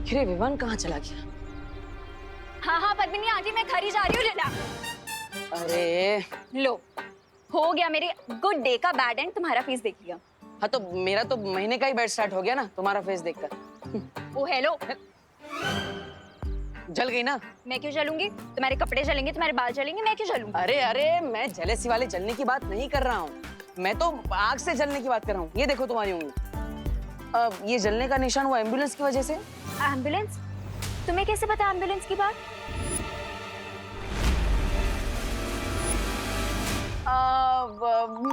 आखिर विवान कहाँ चला गया? हाँ हाँ पद्मिनी आंटी, मैं घर ही जा रही हूँ, लेला। अरे लो, हो गया मेरे गुड डे का बैड एंड, तुम्हारा फेस देख लिया। हाँ, तो मेरा तो महीने का ही बैड स्टार्ट हो गया ना तुम्हारा फेस देखकर। ओ हेलो, जल गई ना? मैं क्यों जलूंगी? तुम्हारे कपड़े जलेंगे, तुम्हारे बाल जलेंगे, मैं क्यों जलूंगी? अरे अरे, मैं जेलेसी वाले जलने की बात नहीं कर रहा हूँ, मैं तो आग से जलने की बात कर रहा हूँ। ये देखो तुम्हारी उंगली, ये जलने का निशान वो एम्बुलेंस की वजह से। एम्बुलेंस? तुम्हें कैसे पता एम्बुलेंस की बात?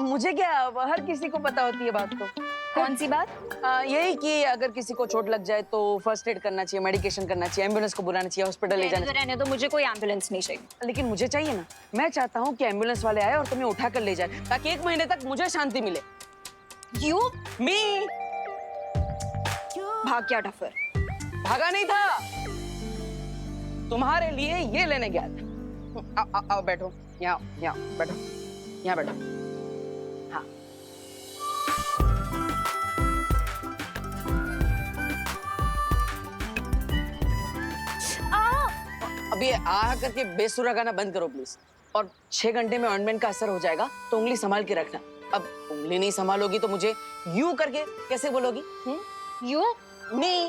मुझे क्या, हर किसी को पता होती है बात तो। कौन सी बात? यही कि अगर किसी को चोट लग जाए तो फर्स्ट एड करना चाहिए, मेडिकेशन करना चाहिए, एम्बुलेंस को बुलाना चाहिए, हॉस्पिटल ले जाना चाहिए। रहने दो, मुझे कोई एम्बुलेंस नहीं चाहिए। लेकिन मुझे चाहिए ना। मैं चाहता हूँ कि एम्बुलेंस वाले आए और तुम्हें उठा कर ले जाए, ताकि 1 महीने तक मुझे शांति मिले। यू मी भाग गया डफर। भागा नहीं था, तुम्हारे लिए ये लेने गया था। आओ बैठो, यहाँ बैठो, यहाँ बैठो। हाँ, अभी आ करके बेसुरा गाना बंद करो प्लीज। और 6 घंटे में ऑइंटमेंट का असर हो जाएगा, तो उंगली संभाल के रखना। अब उंगली नहीं संभालोगी तो मुझे यूं करके कैसे बोलोगी? यू नहीं,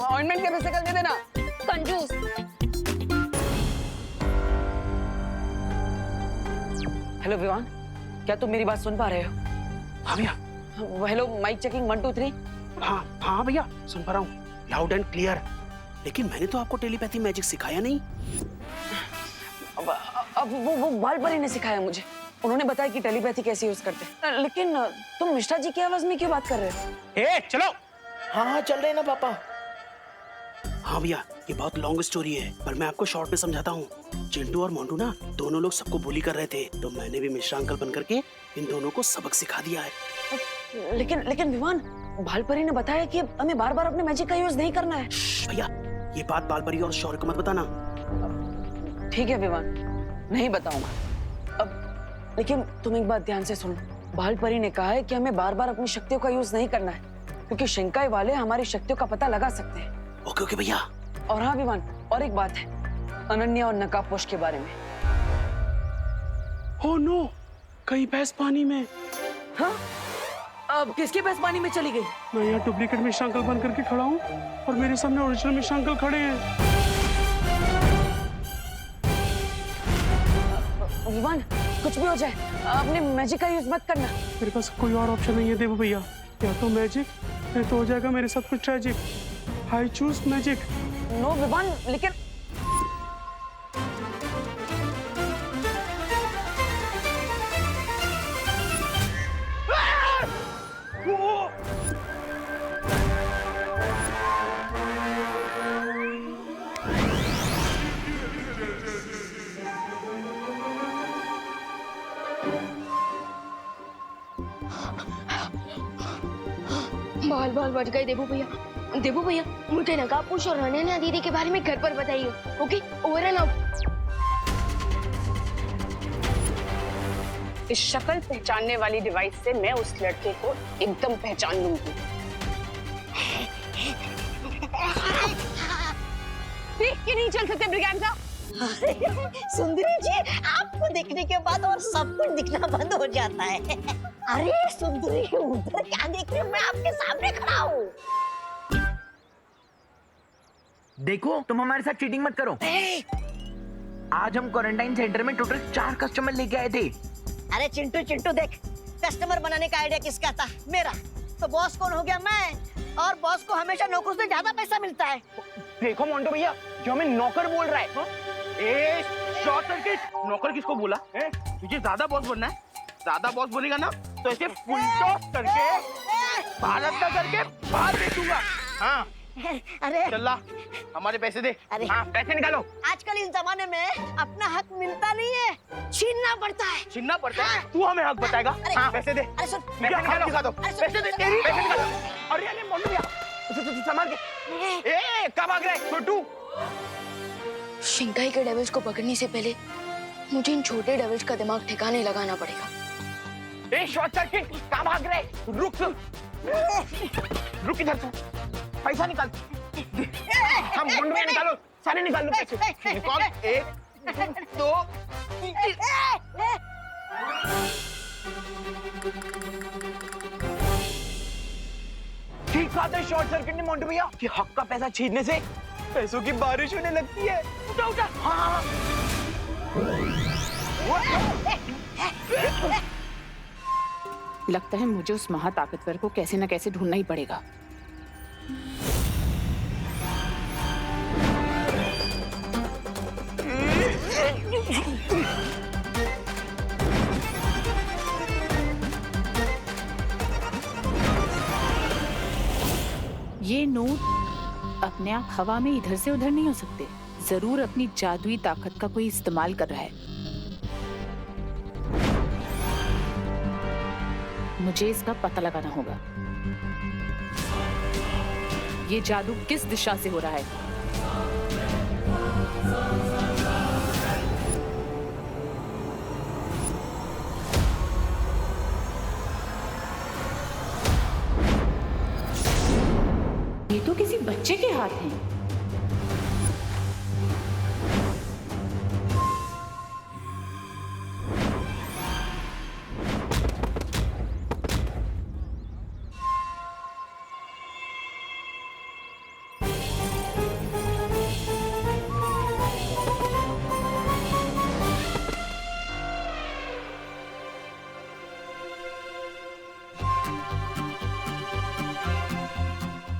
ऑइंटमेंट के पैसे कल दे देना। कंजूस। हेलो विवान, क्या तुम मेरी बात सुन पा रहे हो? हाँ भैया। Hello, mike checking 1 2 3। हाँ हाँ भैया, सुन पा रहा हूँ, लाउड एंड क्लियर। लेकिन मैंने तो आपको टेलीपैथी मैजिक सिखाया नहीं। अब वो बाल परी ने सिखाया मुझे। उन्होंने बताया कि टेलीपैथी कैसे यूज करते हैं। लेकिन तुम मिश्रा जी की आवाज में क्यों बात कर रहे हो? ए चलो। हाँ हाँ चल रहे ना पापा। हाँ भैया, ये बहुत लॉन्ग स्टोरी है, पर मैं आपको शॉर्ट में समझाता हूँ। चिंटू और मोंटू ना दोनों लोग सबको बुली कर रहे थे, तो मैंने भी मिश्रा अंकल बन करके इन दोनों को सबक सिखा दिया है। लेकिन विवान, बाल परी ने बताया कि हमें बार बार अपने मैजिक का यूज नहीं करना है। भैया, ये बात बाल परी और शौर्य को मत बताना। ठीक है विवान, नहीं बताऊंगा। अब लेकिन तुम एक बात ध्यान से सुनो, बाल परी ने कहा है कि हमें बार बार अपनी शक्तियों का यूज नहीं करना है, क्योंकि शिंकाई वाले हमारी शक्तियों का पता लगा सकते हैं। ओके ओके भैया। और हाँ विवान, और एक बात है, अनन्या और नकाबपोश के बारे में। ओह नो, कहीं भैंस पानी में। हाँ? अब किसकी भैंस पानी में चली गई? मैं यहाँ डुप्लीकेट मिश्रा अंकल बन करके खड़ा हूँ और मेरे सामने ओरिजिनल मिश्रा अंकल खड़े हैं। विवान, कुछ भी हो जाए अपने मैजिक का यूज मत करना। मेरे पास कोई और ऑप्शन नहीं है देवो भैया, या तो मैजिक या तो हो जाएगा मेरे साथ कुछ tragic. I choose magic. No Vivaan, लेकिन बाल बढ़ गए देबू भैया मुझे नकाबपोश और अनन्या दीदी के बारे में घर पर बताइए। Okay, over and out. इस शक्ल पहचानने वाली डिवाइस से मैं उस लड़के को एकदम पहचान लूंगी। देख के नहीं चल सकते ब्रिगेंजा। सुंदरी जी, आपको देखने के बाद और सब कुछ दिखना बंद हो जाता है। अरे सुंदरी, उधर क्या देख रही हो? मैं आपके सामने खड़ा हूँ। देखो, तुम हमारे साथ चीटिंग मत करो। आज हम क्वारंटाइन सेंटर में टोटल 4 कस्टमर लेके आए थे। अरे चिंटू देख, कस्टमर बनाने का आइडिया किसका था? मेरा। तो बॉस कौन हो गया? मैं। और बॉस को हमेशा नौकर से ज्यादा पैसा मिलता है। देखो मोंटो भैया, जो हमें नौकर बोल रहा है। ए, शॉर्ट सर्किट। नौकर किसको बोला है? तुझे ज्यादा बॉस बनना है? ज्यादा बॉस बोलेगा ना तो ऐसे फुल टॉस करके भारत का करके बाहर भेज दूंगा। हाँ अरे चल्ला, हमारे पैसे दे। अरे हाँ, पैसे निकालो। आजकल इस जमाने में अपना हक मिलता नहीं है, छीनना पड़ता है। छीनना पड़ता है? तू हमें हक बताएगा? हाँ, पैसे दे। अरे सुन, पैसे निकालो। दिखा दो। पैसे दे, तेरी पैसे निकालो। अरे अरे मोंटू भैया, संभाल के। ए, कब आ गए छोटू? शिंकाई के डेविल्स को पकड़ने से पहले मुझे इन छोटे डेविल्स का दिमाग ठिकाने लगाना पड़ेगा। ए, शॉर्ट सर्किट, कहाँ भाग रहे? रुक इधर तू, पैसा निकाल। हम मोंटू भैया निकालो, सारे निकाल लो पैसे। निकाल, 1 2 ठीक बात है शॉर्ट सर्किट ने मोंटू भैया कि हक का पैसा छीनने से पैसों की बारिश होने लगती है। उठा उठा। हाँ। लगता है मुझे उस महाताकतवर को कैसे न कैसे ढूंढना ही पड़ेगा। ये नोट अपने आप हवा में इधर से उधर नहीं हो सकते। जरूर अपनी जादुई ताकत का कोई इस्तेमाल कर रहा है। मुझे इसका पता लगाना होगा। ये जादू किस दिशा से हो रहा है? ये तो किसी बच्चे के हाथ हैं।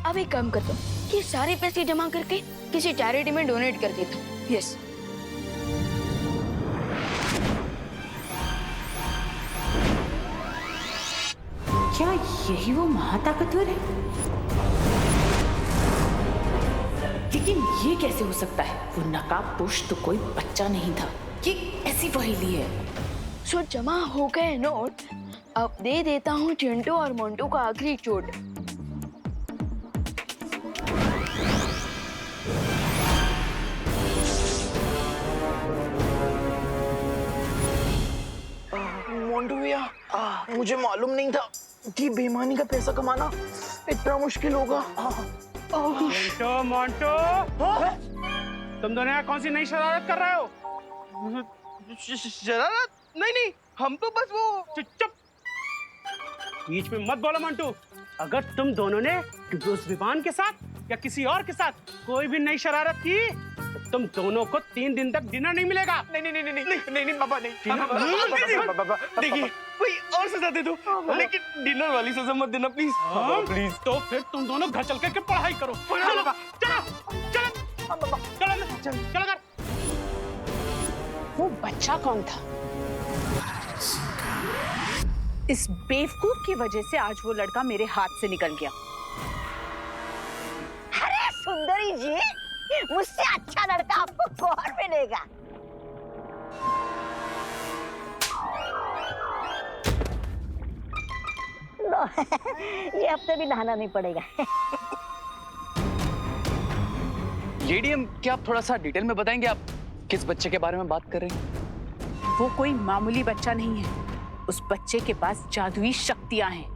अब एक काम करता हूँ कि सारे पैसे जमा करके किसी चैरिटी में डोनेट कर देता हूँ। यस। क्या यही वो महाताकतवर है? लेकिन ये कैसे हो सकता है? वो नकाबपोश तो कोई बच्चा नहीं था। ये ऐसी पहेली है। सो जमा हो गए नोट। अब दे देता हूँ चिंटू और मोंटू का आखिरी चोट। मोंटू भैया मुझे मालूम नहीं था कि बेईमानी का पैसा कमाना इतना मुश्किल होगा। मोंटू मोंटू, तुम दोनों यहाँ कौन सी नई शरारत कर रहे हो? शरारत? नहीं नहीं, हम तो बस वो चुप। बीच में मत बोलो मोंटू। अगर तुम दोनों ने उस विवान के साथ या किसी और के साथ कोई भी नई शरारत की तो तुम दोनों को 3 दिन तक डिनर नहीं मिलेगा। नहीं नहीं नहीं नहीं नहीं नहीं नहीं पापा नहीं। देखिए कोई और सजा दे दो, लेकिन डिनर वाली सजा मत देना प्लीज। प्लीज। तो फिर तुम दोनों घर चल करके पढ़ाई करो। चलो चलो चलो चलो चलो कर। वो बच्चा कौन था? इस बेवकूफ की वजह से आज वो लड़का मेरे हाथ से निकल गया। अरे सुंदरी जी, मुझसे अच्छा लड़का आपको कौन मिलेगा? लो, ये हफ्ते भी नहाना नहीं पड़ेगा। एडीएम, क्या आप थोड़ा सा डिटेल में बताएंगे आप किस बच्चे के बारे में बात कर रहे हैं? वो कोई मामूली बच्चा नहीं है। उस बच्चे के पास जादुई शक्तियां हैं।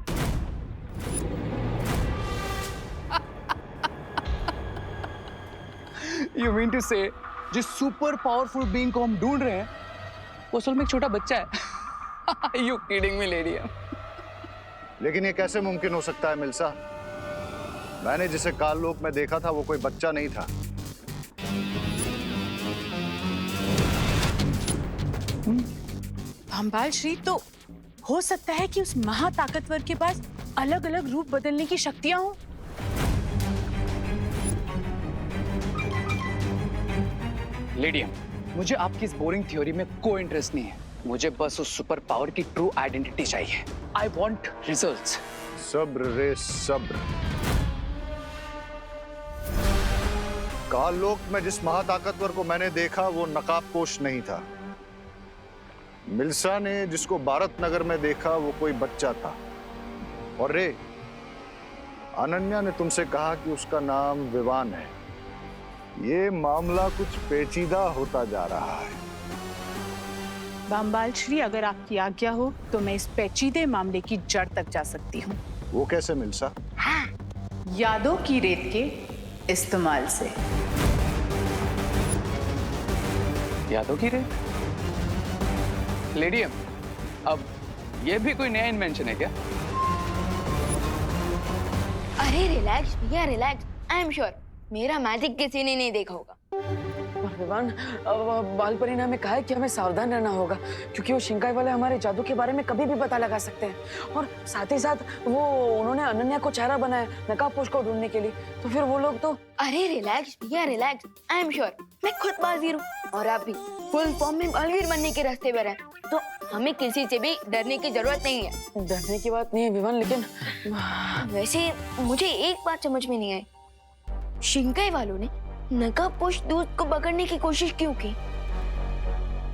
You mean to say, जिस सुपर पावरफुल बीइंग को हम ढूंढ रहे हैं वो असल में एक छोटा बच्चा है? You kidding me, lady? लेकिन ये कैसे मुमकिन हो सकता है मिल्सा? मैंने जिसे काल लोक में देखा था वो कोई बच्चा नहीं था। भंबाल श्री, तो हो सकता है कि उस महाताकतवर के पास अलग अलग रूप बदलने की शक्तियां हों। लेडियम, मुझे आपकी इस बोरिंग थ्योरी में कोई इंटरेस्ट नहीं है। मुझे बस उस सुपर पावर की ट्रू आइडेंटिटी चाहिए। I want results. सब्र रे सब्र। काल लोक में जिस महाताकतवर को मैंने देखा वो नकाबपोश नहीं था। मिल्सा ने जिसको भारत नगर में देखा वो कोई बच्चा था। और रे, अनन्या ने तुमसे कहा कि उसका नाम विवान है। ये मामला कुछ पेचीदा होता जा रहा है। भंबाल श्री, अगर आपकी आज्ञा हो तो मैं इस पेचीदे मामले की जड़ तक जा सकती हूँ। वो कैसे मिल्सा? यादों की रेत के इस्तेमाल से। यादों की रेत? लेडियम, अब ये भी कोई नया इन्वेंशन है क्या? अरे रिलैक्स भैया रिलैक्स, आई एम श्योर मेरा मैजिक किसी ने नहीं देखा होगा। और विवान, बाल परी ने हमें कहा है कि हमें सावधान रहना होगा, क्योंकि वो शिंकाई वाले हमारे जादू के बारे में कभी भी पता लगा सकते हैं। और साथ ही साथ उन्होंने अनन्या को चेहरा बनाया नकाबपोश को ढूंढने के लिए, तो फिर वो लोग तो। अरे रिलैक्स भैया रिलैक्स, आई एम श्योर मैं खुद बालवीर हूँ और आप भी फुल फॉर्म में बालवीर बनने के रास्ते पर हैं, तो हमें किसी से भी डरने की जरूरत नहीं है। डरने की बात नहीं है विवान, लेकिन वैसे मुझे एक बात समझ में नहीं आई, शिंकाई वालों ने नकाबपोश दूत को पकड़ने की कोशिश क्यों की?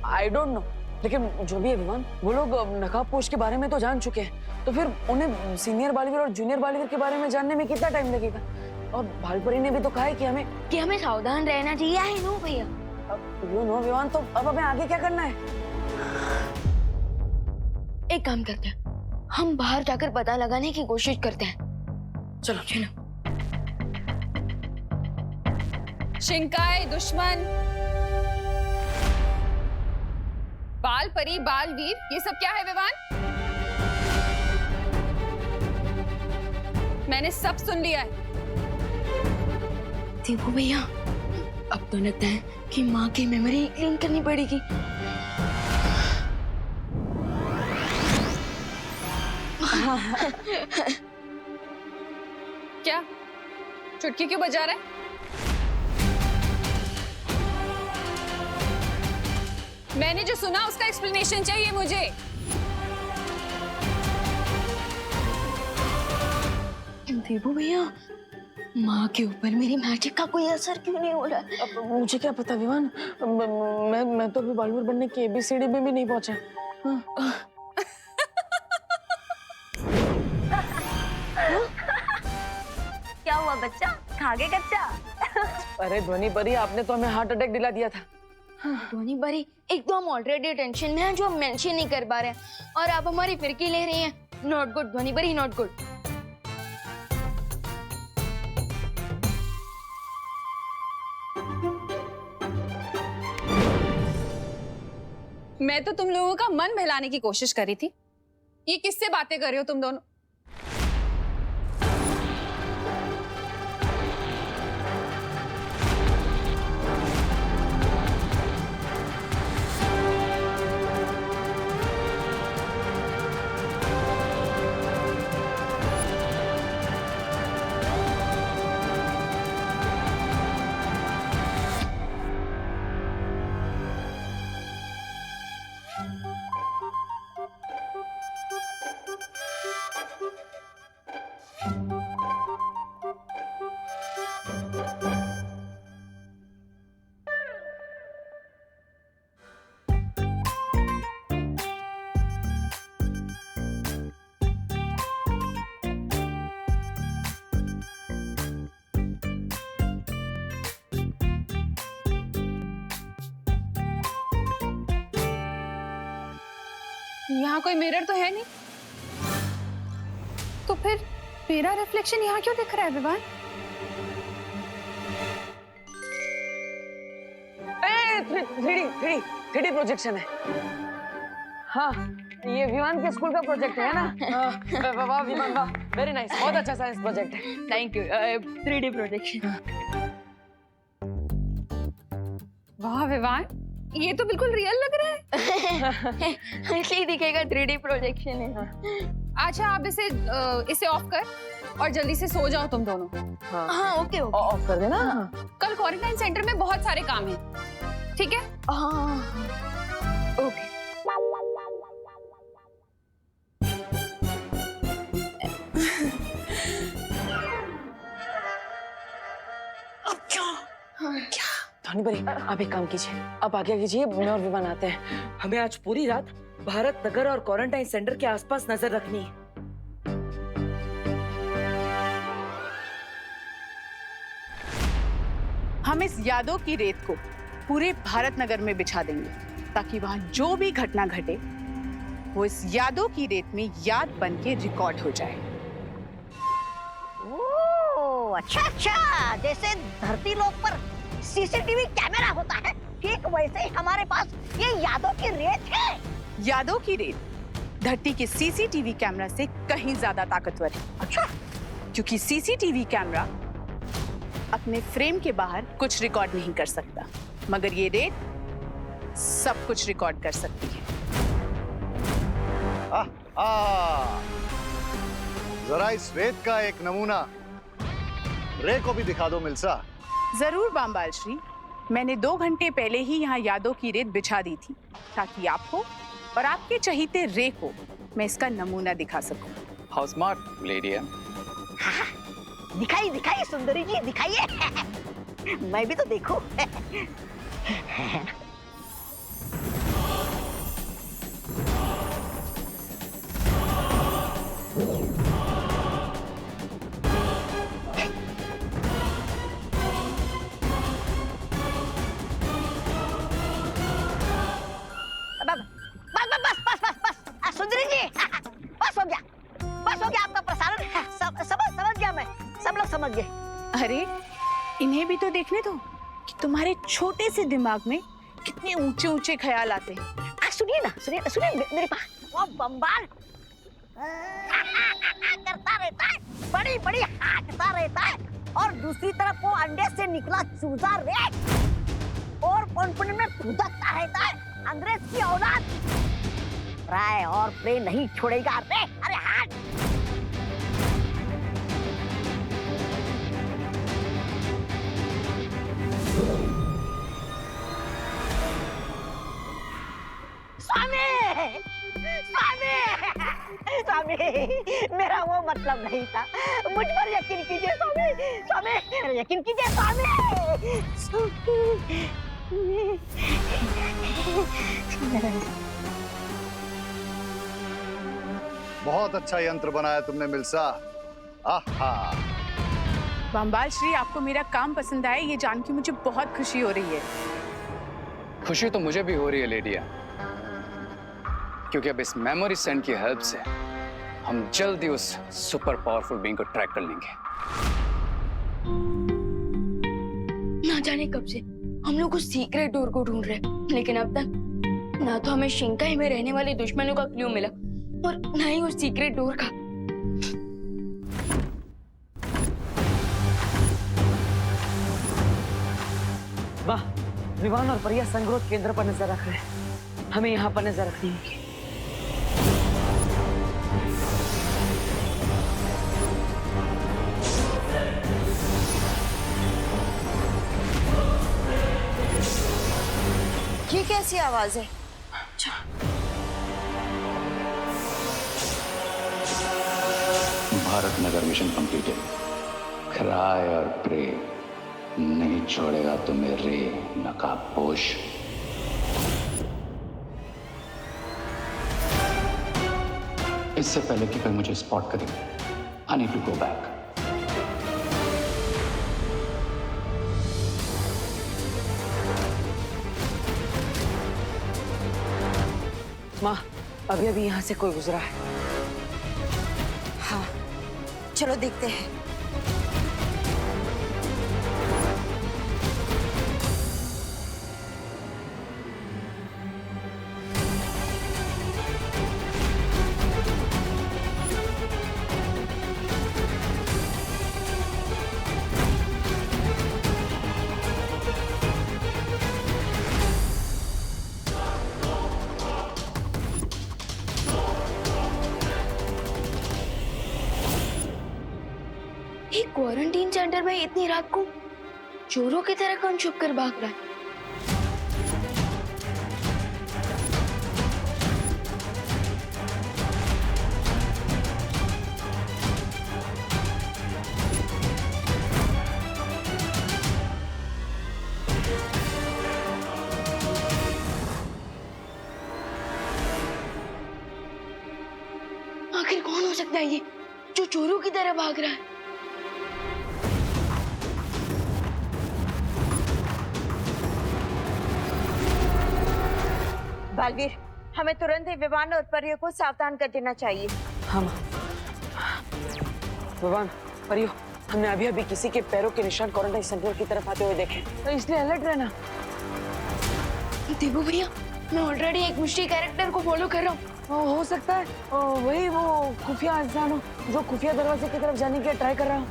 आई डोंट नो, लेकिन जो भी है विवान, वो लोग नकाबपोश के बारे में तो जान चुके हैं, तो फिर उन्हें सीनियर बालवीर और जूनियर बालवीर के बारे में जानने में कितना टाइम लगेगा? और बालपरी ने भी तो कहा है कि हमें सावधान रहना चाहिए। आई नो भैया। यू नो विवान, तो अब हमें आगे क्या करना है? एक काम करते हैं, हम बाहर जाकर पता लगाने की कोशिश करते हैं। चलो चलो। शिंकाई दुश्मन, बाल परी बालवीर, ये सब क्या है विवान? मैंने सब सुन लिया है। देखो भैया, अब तो लगता है कि माँ की मेमोरी क्लीन करनी पड़ेगी। क्या चुटकी क्यों बजा रहा है? मैंने जो सुना उसका एक्सप्लेनेशन चाहिए मुझे। देबू भैया, माँ के ऊपर मेरी मैजिक का कोई असर क्यों नहीं हो रहा है? अब मुझे क्या पता विवान, मैं तो अभी बालवीर बनने की ABCD में भी नहीं पहुंचा। क्या हुआ बच्चा, खा गए कच्चा? अरे ध्वनि परी, आपने तो हमें हार्ट अटैक दिला दिया था। ध्वनि परी, एक तो हम ऑलरेडी टेंशन में हैं जो हम मेंशन नहीं कर पा रहे हैं, और आप हमारी फिरकी ले रही हैं। नॉट गुड ध्वनि परी, नॉट गुड। मैं तो तुम लोगों का मन बहलाने की कोशिश कर रही थी। ये किससे बातें कर रहे हो तुम दोनों? यहाँ कोई मिरर तो है नहीं, तो फिर मेरा रिफ्लेक्शन यहाँ क्यों दिख रहा है विवान? 3D प्रोजेक्शन है। हाँ, ये विवान के स्कूल का प्रोजेक्ट है ना? वाह विवान वाह, वेरी नाइस, बहुत अच्छा साइंस प्रोजेक्ट है। Thank you. 3D projection. वाह विवान, ये तो बिल्कुल रियल लग रहा है। ऐसे ही दिखेगा, 3D प्रोजेक्शन है। अच्छा, आप इसे ऑफ कर और जल्दी से सो जाओ तुम दोनों। हाँ ओके ओके, ऑफ कर देना। कल क्वारंटाइन सेंटर में बहुत सारे काम हैं, ठीक है? हाँ ओके। ध्वनि परी, आप एक काम कीजिए, आप आगे कीजिए, मैं और विवान आते हैं। हमें आज पूरी रात भारत नगर और क्वारंटाइन सेंटर के आसपास नजर रखनी है। हम इस यादों की रेत को पूरे भारत नगर में बिछा देंगे, ताकि वहां जो भी घटना घटे वो इस यादों की रेत में याद बन के रिकॉर्ड हो जाए। अच्छा अच्छा, जैसे धरती लोक पर सीसीटीवी कैमरा होता है, ठीक वैसे ही हमारे पास ये यादों की रेत है। यादों की रेत धरती के सीसीटीवी कैमरा से कहीं ज्यादा ताकतवर है। अच्छा, क्योंकि सीसीटीवी कैमरा अपने फ्रेम के बाहर कुछ रिकॉर्ड नहीं कर सकता, मगर ये रेत सब कुछ रिकॉर्ड कर सकती है। जरा इस रेत का एक नमूना रे को भी दिखा दो मिल्सा। जरूर बामबाल श्री, मैंने 2 घंटे पहले ही यहाँ यादों की रेत बिछा दी थी ताकि आपको और आपके चहीते रे को मैं इसका नमूना दिखा सकूं। हाउ स्मार्ट लेडी है। दिखाइए दिखाइए सुंदरी जी, दिखाइए। मैं भी तो देखूं। बस सुंदरी जी, बस हो गया आपका प्रसारण। समझ गया मैं, सब लोग समझ गए। अरे इन्हें भी तो देखने दो कि तुम्हारे छोटे से दिमाग में कितने ऊंचे ऊंचे ख्याल आते हैं। सुनिए ना, सुनिए मेरे पास वो बम्बाल करता रहता है, बड़ी बड़ी हाँकता रहता है, और दूसरी तरफ वो अंडे से निकला चूजा रेत और कॉन्फिडेंस में कूदता रहता है। अंग्रेज की औलाद राय और प्रे नहीं छोड़ेगा रे। अरे हट। स्वामी, मेरा वो मतलब नहीं था, मुझ पर यकीन कीजिए स्वामी, यकीन कीजिए स्वामी। बहुत अच्छा यंत्र बनाया तुमने मिल्सा। आहा। बामबाल श्री, आपको मेरा काम पसंद आया ये जान के मुझे बहुत खुशी हो रही है। खुशी तो मुझे भी हो रही है लेडिया, क्योंकि अब इस मेमोरी सेंड की हेल्प से हम जल्दी उस सुपर पावरफुल बीइंग को ट्रैक कर लेंगे। ना जाने कब से हम लोग उस सीक्रेट डोर को ढूंढ रहे हैं, लेकिन अब तक ना तो हमें शिंकाई में रहने वाले दुश्मनों का क्लू मिला और ना ही उस सीक्रेट डोर का। वाह, विवान और परिया संग्रोध केंद्र पर नजर रख रहे हैं। हमें यहाँ पर नजर रखनी होगी। ये कैसी आवाज है? Bharat Nagar mission completed. Cry और प्रे नहीं छोड़ेगा तुम्हें रे नकाबपोश। इससे पहले कि कोई मुझे स्पॉट करे, I need to go back. माँ, अभी अभी यहाँ से कोई गुजरा है। हाँ, चलो देखते हैं। क्वारंटीन सेंटर में इतनी रात को चोरों की तरह कौन छुप कर भाग रहा है? आखिर कौन हो सकता है ये जो चोरों की तरह भाग रहा है? बालवीर, हमें तुरंत ही विवान और परियों को सावधान कर देना चाहिए। हाँ माँ। विवान, परियो, हमने अभी अभी किसी के पैरों के निशान क्वारंटाइन सेंटर की तरफ आते हुए देखे, तो इसलिए अलर्ट रहना। देवू भैया, मैं ऑलरेडी एक मिस्ट्री कैरेक्टर को फॉलो कर रहा हूँ। हो सकता है वही वो खुफिया इंसान हो जो खुफिया दरवाजे की तरफ जाने के ट्राई कर रहा हो।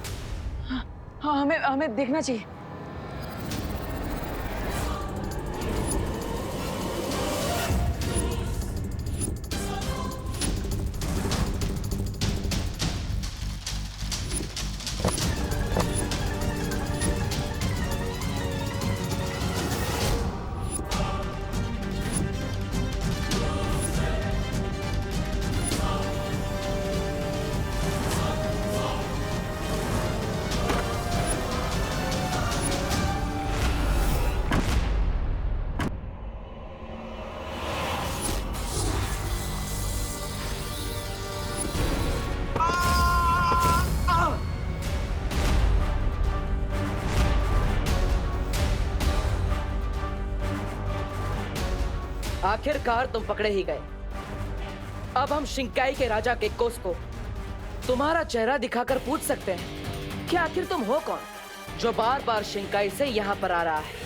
हाँ, हमें देखना चाहिए। आखिरकार तुम पकड़े ही गए। अब हम शिंकाई के राजा केकोस को तुम्हारा चेहरा दिखाकर पूछ सकते हैं कि आखिर तुम हो कौन जो बार बार शिंकाई से यहाँ पर आ रहा है।